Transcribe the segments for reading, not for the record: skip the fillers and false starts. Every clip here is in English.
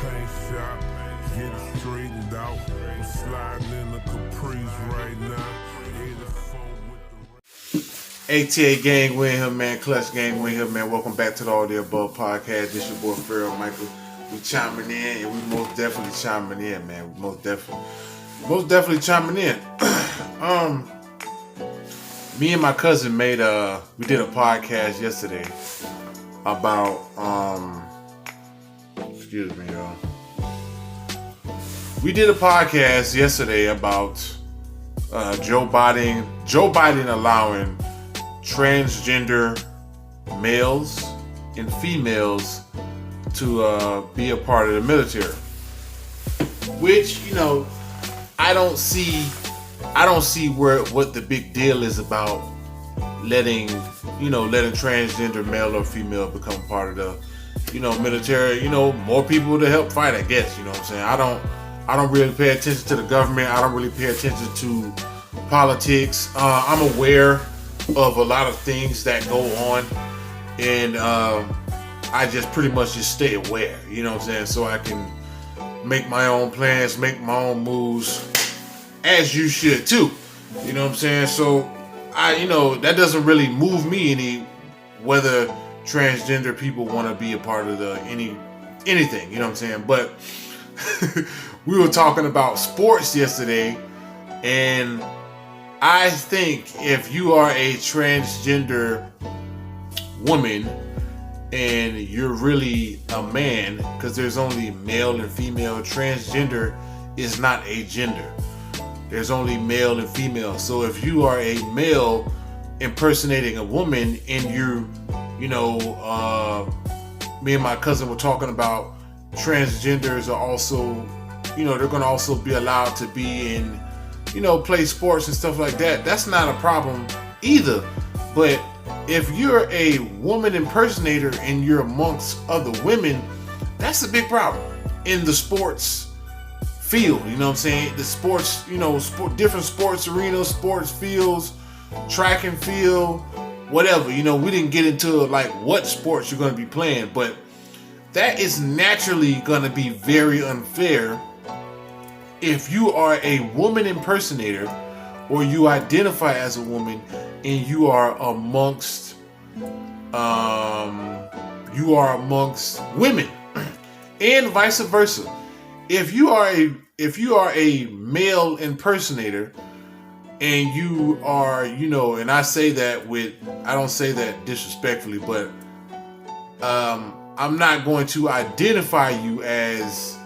paint shop, get it straightened out. I'm sliding in the Caprice right now. ATA gang, we in here, man. Clutch gang, we in here, man. Welcome back to the All the Above podcast. This your boy Pharaoh Michael. We chiming in, and we most definitely chiming in, man. Most definitely chiming in. Me and my cousin we did a podcast yesterday about excuse me, y'all. We did a podcast yesterday about Joe Biden allowing transgender males and females to be a part of the military, which, you know, I don't see what the big deal is about letting transgender male or female become part of the, military. More people to help fight, I guess. You know what I'm saying? I don't really pay attention to the government. I don't really pay attention to politics. I'm aware of a lot of things that go on, and I just pretty much just stay aware. You know what I'm saying? So I can make my own plans, make my own moves, as you should too. You know what I'm saying? So that doesn't really move me any, whether transgender people want to be a part of anything. You know what I'm saying? But we were talking about sports yesterday, and I think if you are a transgender woman and you're really a man, because there's only male and female, transgender is not a gender. There's only male and female. So if you are a male impersonating a woman, and me and my cousin were talking about transgenders are also, they're going to also be allowed to be in, play sports and stuff like that. That's not a problem either. But if you're a woman impersonator and you're amongst other women, that's a big problem in the sports field. You know what I'm saying? The sports, different sports arenas, sports fields, track and field, whatever. We didn't get into like what sports you're going to be playing, but that is naturally going to be very unfair if you are a woman impersonator or you identify as a woman and you are amongst women, and vice versa. If you are a male impersonator and you are, and I say that I don't say that disrespectfully, but I'm not going to identify you as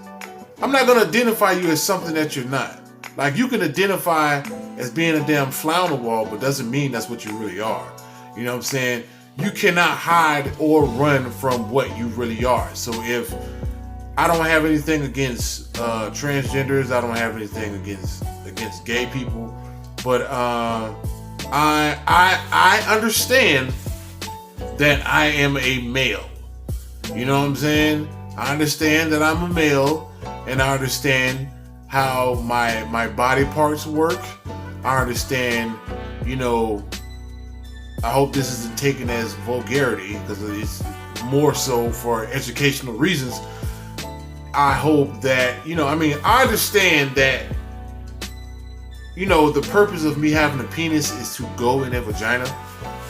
something that you're not. Like, you can identify as being a damn fly on the wall, but doesn't mean that's what you really are. You know what I'm saying? You cannot hide or run from what you really are. So if I don't have anything against transgenders, I don't have anything against gay people, but I understand that I am a male. You know what I'm saying? I understand that I'm a male, and I understand how my body parts work. I understand, I hope this isn't taken as vulgarity, because it's more so for educational reasons. I hope that, I understand that, the purpose of me having a penis is to go in a vagina,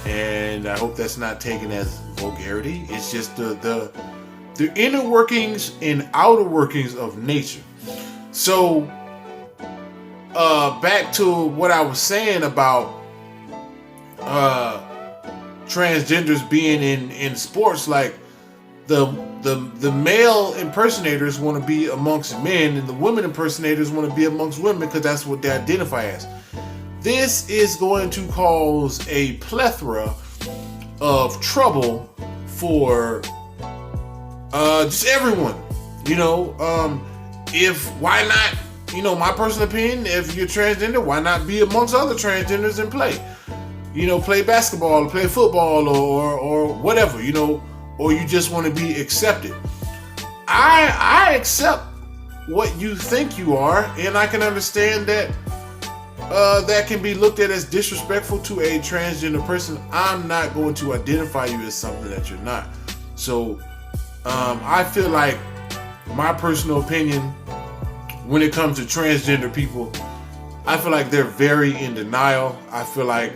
and I hope that's not taken as vulgarity. It's just the inner workings and outer workings of nature. So, back to what I was saying about transgenders being in sports. Like, the male impersonators want to be amongst men, and the women impersonators want to be amongst women, because that's what they identify as. This is going to cause a plethora of trouble for just everyone. Why not, my personal opinion, if you're transgender, why not be amongst other transgenders and play? Play basketball, play football, or whatever, or you just want to be accepted. I accept what you think you are, and I can understand that that can be looked at as disrespectful to a transgender person. I'm not going to identify you as something that you're not. So I feel like my personal opinion, when it comes to transgender people, I feel like they're very in denial. I feel like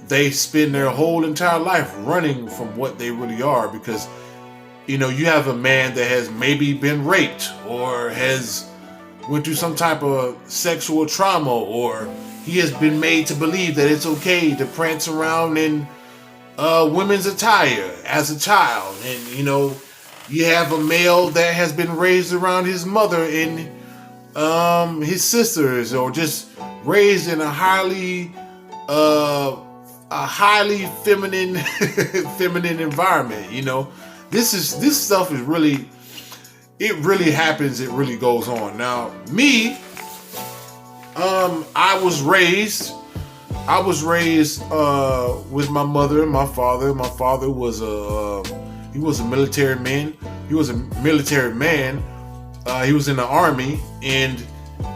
they spend their whole entire life running from what they really are, because you have a man that has maybe been raped or has went through some type of sexual trauma, or he has been made to believe that it's okay to prance around in women's attire as a child. And you have a male that has been raised around his mother and his sisters, or just raised in a highly feminine feminine environment. This stuff is really, it really happens. It really goes on. Now, me, I was raised with my mother and my father. My father was he was a military man. He was a military man. He was in the army, and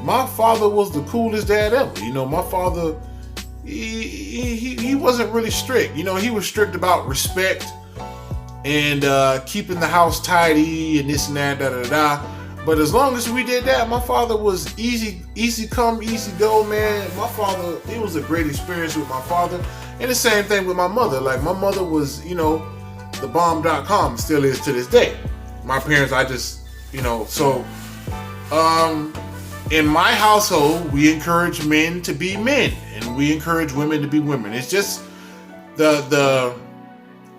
my father was the coolest dad ever. My father, he wasn't really strict. He was strict about respect and keeping the house tidy and this and that, da da da. But as long as we did that, my father was easy come, easy go, man. My father, it was a great experience with my father. And the same thing with my mother. Like, my mother was, the bomb.com, still is to this day. My parents, so in my household, we encourage men to be men, and we encourage women to be women. It's just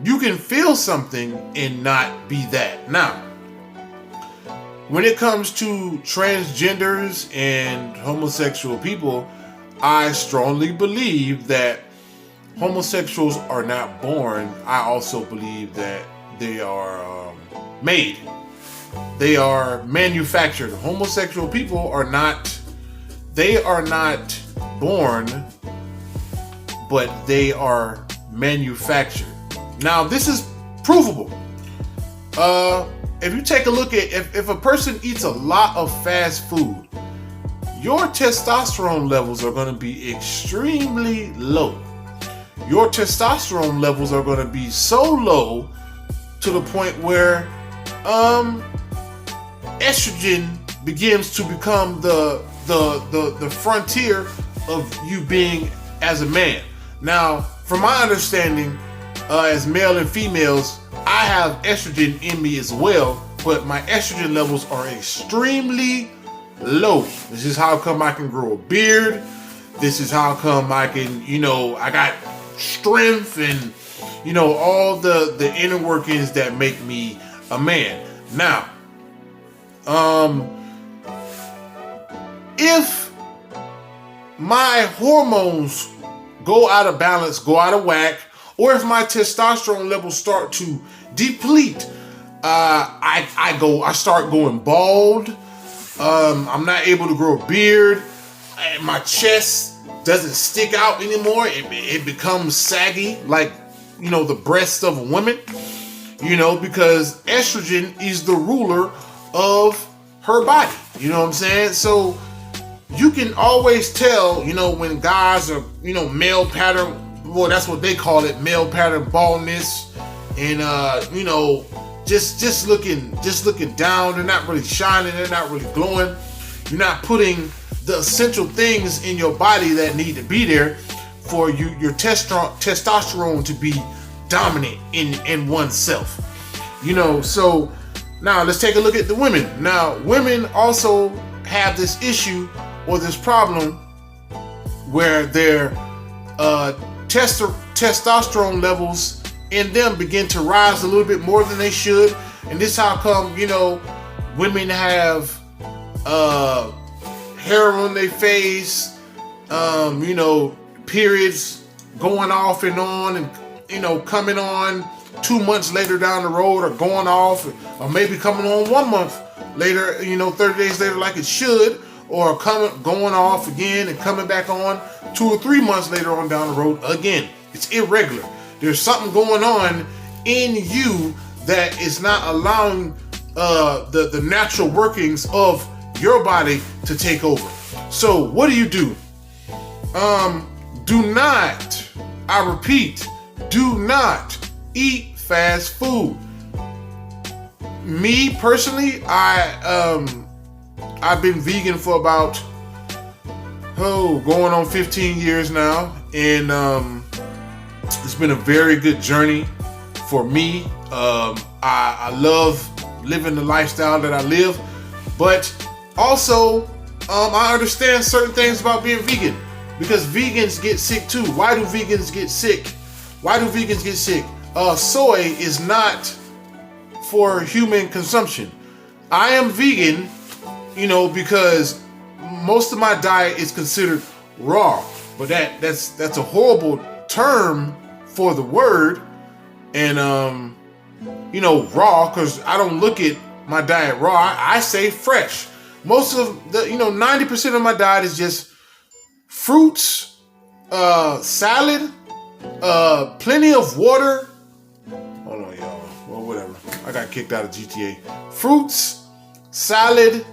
you can feel something and not be that. Now, when it comes to transgenders and homosexual people, I strongly believe that homosexuals are not born. I also believe that they are made. They are manufactured. Homosexual people are not born, but they are manufactured. Now, this is provable. If you take a look at, if a person eats a lot of fast food, your testosterone levels are going to be extremely low. Your testosterone levels are going to be so low to the point where estrogen begins to become the frontier of you being as a man. Now, from my understanding, as male and females, I have estrogen in me as well, but my estrogen levels are extremely low. This is how come I can grow a beard. This is how come I can, I got strength and, all the inner workings that make me a man. Now, if my hormones go out of balance, go out of whack, or if my testosterone levels start to deplete, I start going bald. I'm not able to grow a beard. My chest doesn't stick out anymore. It becomes saggy, like, the breasts of a woman, because estrogen is the ruler of her body. You know what I'm saying? So you can always tell, when guys are, male pattern, well, that's what they call it, male pattern baldness, and just looking down. They're not really shining. They're not really glowing. You're not putting the essential things in your body that need to be there for your testosterone to be dominant in oneself. So now let's take a look at the women. Now, women also have this issue or this problem where their testosterone levels in them begin to rise a little bit more than they should. And this how come, women have hair on their face, periods going off and on, and coming on 2 months later down the road, or going off, or maybe coming on 1 month later, 30 days later like it should, or going off again and coming back on 2 or 3 months later on down the road again. It's irregular. There's something going on in you that is not allowing the natural workings of your body to take over. So what do? Do not, I repeat, do not eat fast food. me personally, I've been vegan for about going on 15 years now, and it's been a very good journey for me. I love living the lifestyle that I live, but also I understand certain things about being vegan, because vegans get sick too. Why do vegans get sick? Soy is not for human consumption. I am vegan, because most of my diet is considered raw, but that's a horrible term for the word. And raw, because I don't look at my diet raw. I say fresh. Most of the 90% of my diet is just fruits, salad, plenty of water. Hold on, y'all. Well, whatever. I got kicked out of GTA. Fruits, salad,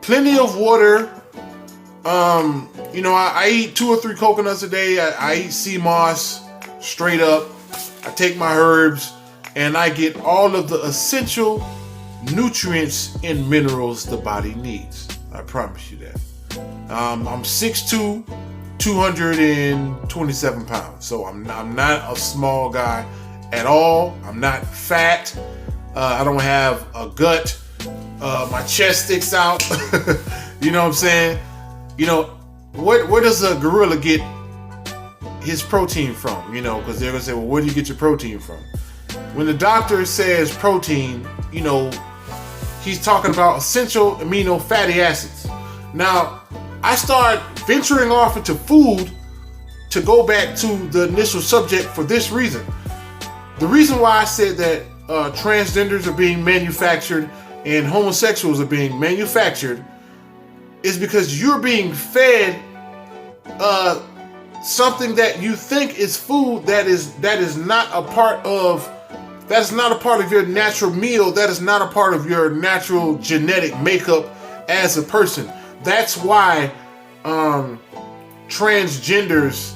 plenty of water. I eat 2 or 3 coconuts a day. I eat sea moss straight up. I take my herbs, and I get all of the essential nutrients and minerals the body needs. I promise you that. I'm 6'2", 227 pounds. So I'm not a small guy at all. I'm not fat. I don't have a gut. My chest sticks out. You know what I'm saying? Where does a gorilla get his protein from? Because they're gonna say, well, where do you get your protein from? When the doctor says protein, he's talking about essential amino fatty acids. Now, I start venturing off into food to go back to the initial subject for this reason. The reason why I said that transgenders are being manufactured and homosexuals are being manufactured is because you're being fed something that you think is food that is not a part of your natural meal. That is not a part of your natural genetic makeup as a person. That's why transgenders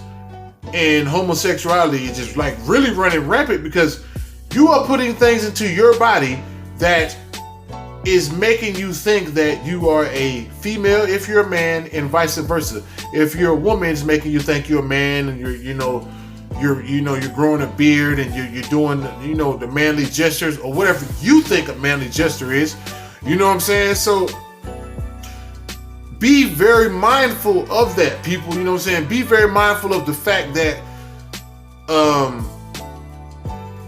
and homosexuality is just like really running rampant, because you are putting things into your body that is making you think that you are a female if you're a man, and vice versa. If you're a woman, it's making you think you're a man, and you're growing a beard, and you're doing the manly gestures or whatever you think a manly gesture is. You know what I'm saying? So be very mindful of that, people. You know what I'm saying? Be very mindful of the fact that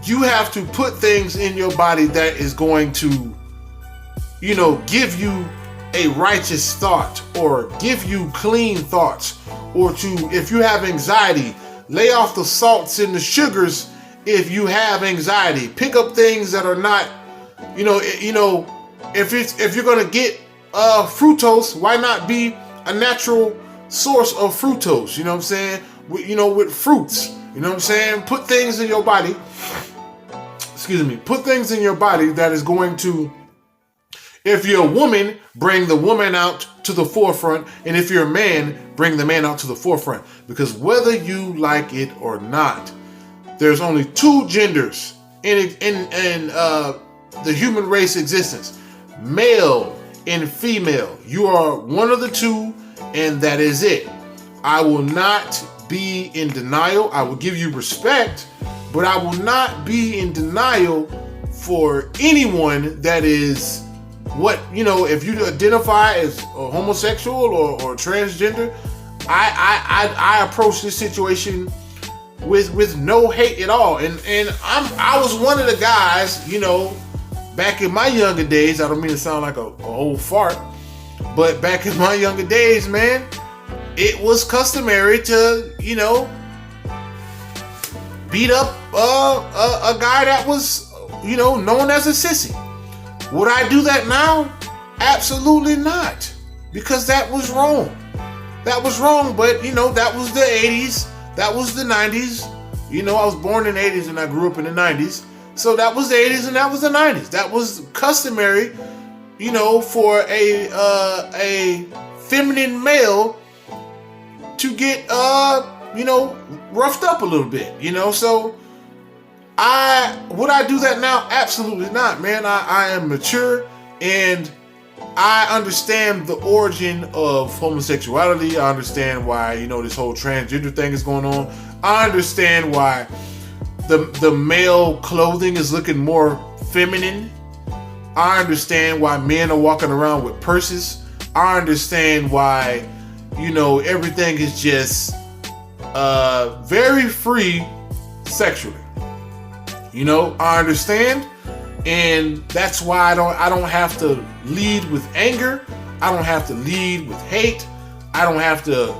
you have to put things in your body that is going to give you a righteous thought, or give you clean thoughts, or if you have anxiety, lay off the salts and the sugars. If you have anxiety, pick up things that are not, if you're gonna get fructose, why not be a natural source of fructose? You know what I'm saying? With fruits. You know what I'm saying? Put things in your body. Put things in your body that is going to, if you're a woman, bring the woman out to the forefront, and if you're a man, bring the man out to the forefront. Because whether you like it or not, there's only 2 genders in the human race existence: male and female. You are one of the 2, and that is it. I will not be in denial. I will give you respect, but I will not be in denial for anyone that is if you identify as a homosexual or transgender. I approach this situation with no hate at all, and I was one of the guys, back in my younger days. I don't mean to sound like a old fart, but back in my younger days, man, it was customary to beat up a guy that was known as a sissy. Would I do that now? Absolutely not, because that was wrong. That was wrong, but that was the 80s, that was the 90s. I was born in the 80s and I grew up in the 90s. So that was the 80s and that was the 90s. That was customary, for a feminine male to get roughed up a little bit, So Would I do that now? Absolutely not, man. I am mature and I understand the origin of homosexuality. I understand why, this whole transgender thing is going on. I understand why the male clothing is looking more feminine. I understand why men are walking around with purses. I understand why, everything is just very free sexually. I understand. And that's why I don't have to lead with anger. I don't have to lead with hate. I don't have to,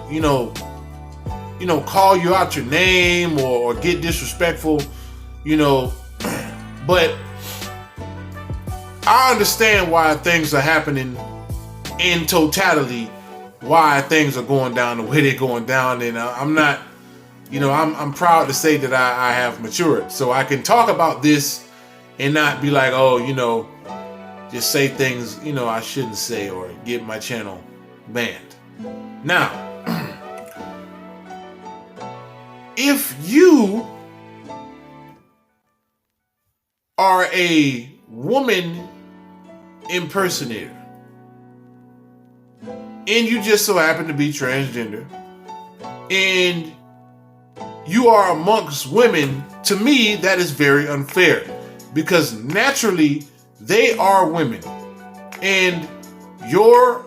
call you out your name or get disrespectful, But I understand why things are happening in totality, why things are going down the way they're going down. And I'm not, I'm proud to say that I have matured. So I can talk about this and not be like, just say things, I shouldn't say or get my channel banned. Now, if you are a woman impersonator and you just so happen to be transgender and you are amongst women, to me, that is very unfair. Because naturally, they are women. And your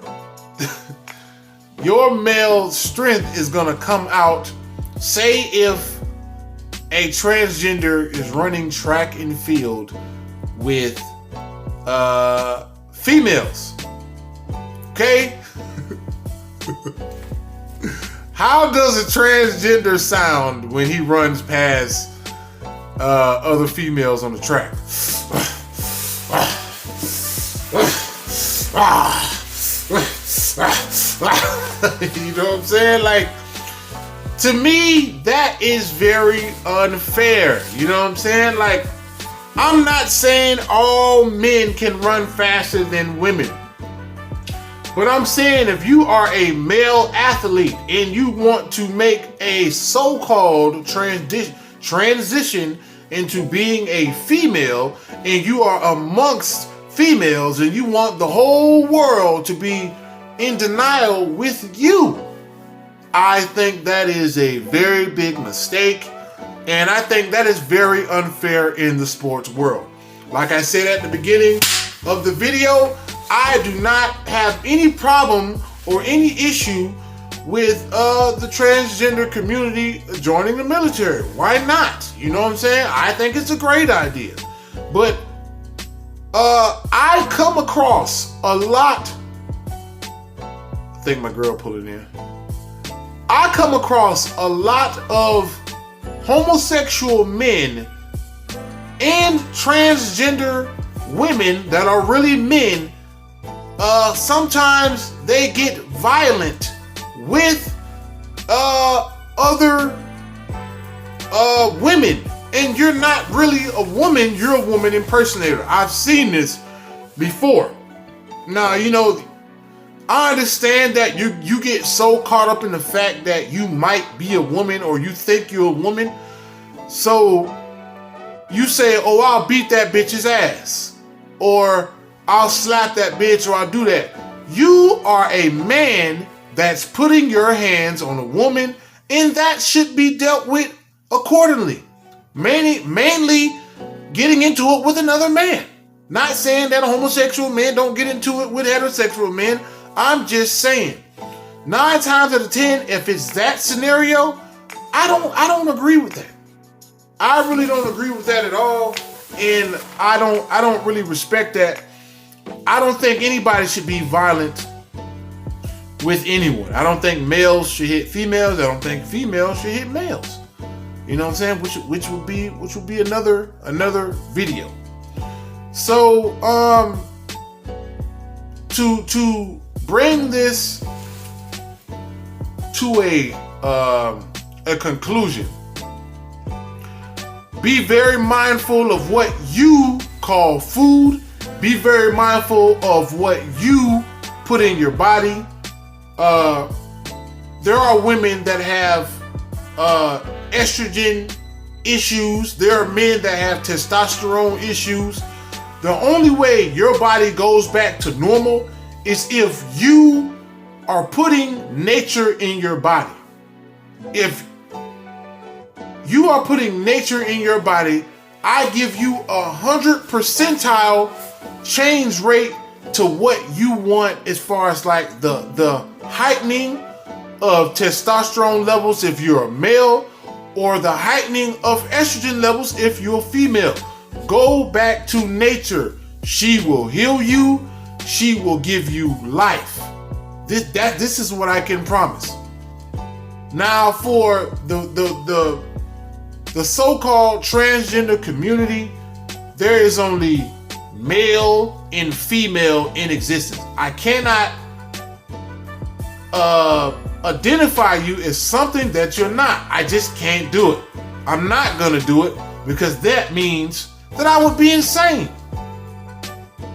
male strength is going to come out. Say if a transgender is running track and field with females. Okay? How does a transgender sound when he runs past other females on the track? You know what I'm saying? Like, to me, that is very unfair. You know what I'm saying? Like, I'm not saying all men can run faster than women. But I'm saying if you are a male athlete and you want to make a so-called transition into being a female, and you are amongst females and you want the whole world to be in denial with you, I think that is a very big mistake, and I think that is very unfair in the sports world. Like I said at the beginning of the video, I do not have any problem or any issue with the transgender community joining the military. Why not? You know what I'm saying? I think it's a great idea. But I come across a lot. I think my girl pulled it in. I come across a lot of homosexual men and transgender women that are really men. Sometimes they get violent with other women, and you're not really a woman, you're a woman impersonator. I've seen this before. Now, I understand that you get so caught up in the fact that you might be a woman or you think you're a woman, so you say, I'll beat that bitch's ass, or I'll slap that bitch, or I'll do that. You are a man that's putting your hands on a woman, and that should be dealt with accordingly. Mainly getting into it with another man. Not saying that a homosexual man don't get into it with heterosexual men. I'm just saying, 9 times out of 10, if it's that scenario, I don't agree with that. I really don't agree with that at all, and I don't really respect that. I don't think anybody should be violent with anyone. I don't think males should hit females. I don't think females should hit males. You know what I'm saying? Which would be another video. So to bring this to a conclusion, be very mindful of what you call food. Be very mindful of what you put in your body. There are women that have estrogen issues. There are men that have testosterone issues. The only way your body goes back to normal is if you are putting nature in your body. If you are putting nature in your body, I give you 100 percentile change rate to what you want as far as like the heightening of testosterone levels if you're a male, or the heightening of estrogen levels if you're a female. Go back to nature. She will heal you. She will give you life. This is what I can promise. Now for the so-called transgender community, there is only male and female in existence. I cannot identify you as something that you're not. I just can't do it. I'm not gonna do it because that means that I would be insane.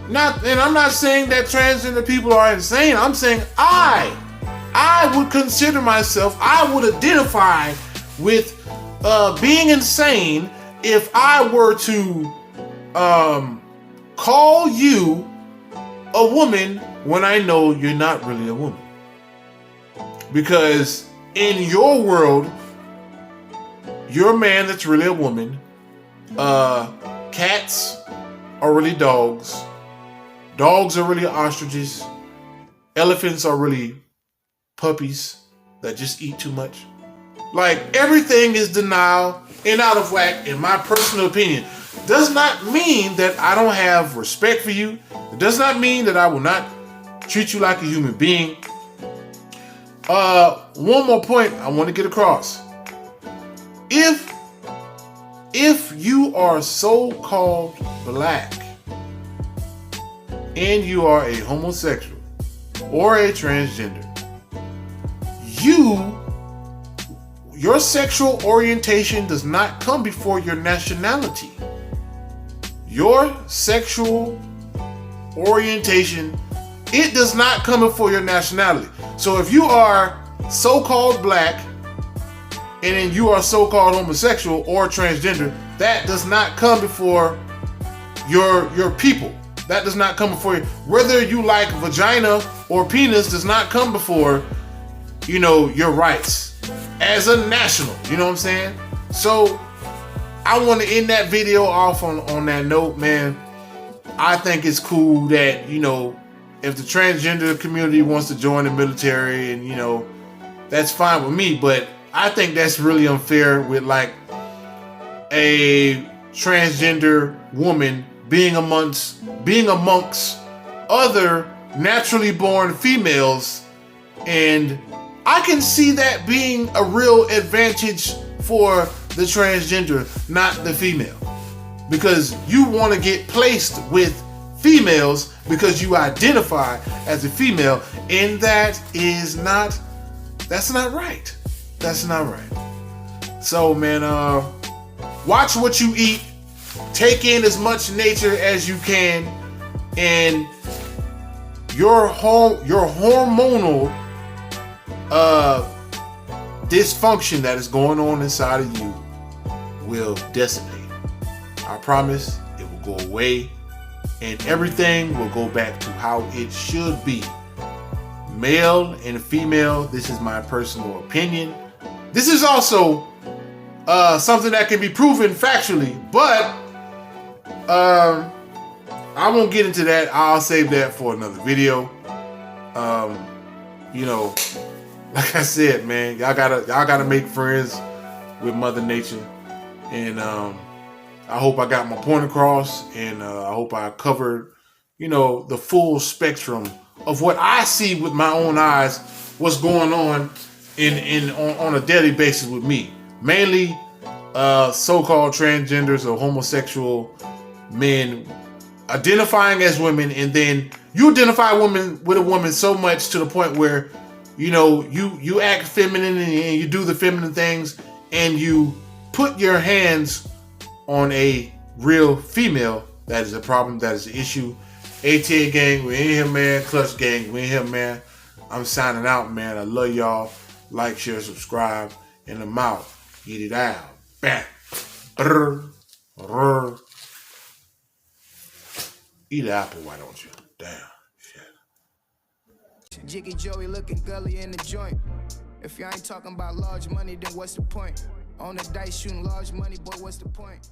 And I'm not saying that transgender people are insane. I'm saying I would consider myself, I would identify with being insane if I were to call you a woman when I know you're not really a woman. Because in your world, you're a man that's really a woman. Cats are really dogs. Dogs are really ostriches. Elephants are really puppies that just eat too much. Like, everything is denial and out of whack, in my personal opinion. Does not mean that I don't have respect for you. It does not mean that I will not treat you like a human being. One more point I want to get across. If you are so-called black and you are a homosexual or a transgender, your sexual orientation does not come before your nationality. Your sexual orientation, it does not come before your nationality. So if you are so-called black and then you are so-called homosexual or transgender, that does not come before your people. That does not come before you. Whether you like vagina or penis does not come before, your rights as a national. You know what I'm saying? So I want to end that video off on that note, man. I think it's cool that, if the transgender community wants to join the military, and that's fine with me, but I think that's really unfair with like a transgender woman being amongst other naturally born females, and I can see that being a real advantage for the transgender, not the female, because you want to get placed with females because you identify as a female, and that's not right. That's not right. So, man, watch what you eat. Take in as much nature as you can, and your hormonal dysfunction that is going on inside of you will dissipate. I promise it will go away, and everything will go back to how it should be. Male and female, this is my personal opinion. This is also something that can be proven factually, but I won't get into that. I'll save that for another video. Like I said, man, y'all gotta make friends with Mother Nature, and I hope I got my point across, and I hope I covered, the full spectrum of what I see with my own eyes, what's going on on a daily basis with me. Mainly so-called transgenders or homosexual men identifying as women, and then you identify with a woman so much to the point where you act feminine and you do the feminine things, and you put your hands on a real female. That is a problem. That is an issue. ATA gang, we in here, man. Clutch gang, we in here, man. I'm signing out, man. I love y'all. Like, share, subscribe, and I'm out. Get it out. Bam. Rrr, rrr. Eat an apple, why don't you? Damn. Shit. Jiggy Joey looking gully in the joint. If you ain't talking about large money, then what's the point? On the dice shooting large money, boy, what's the point?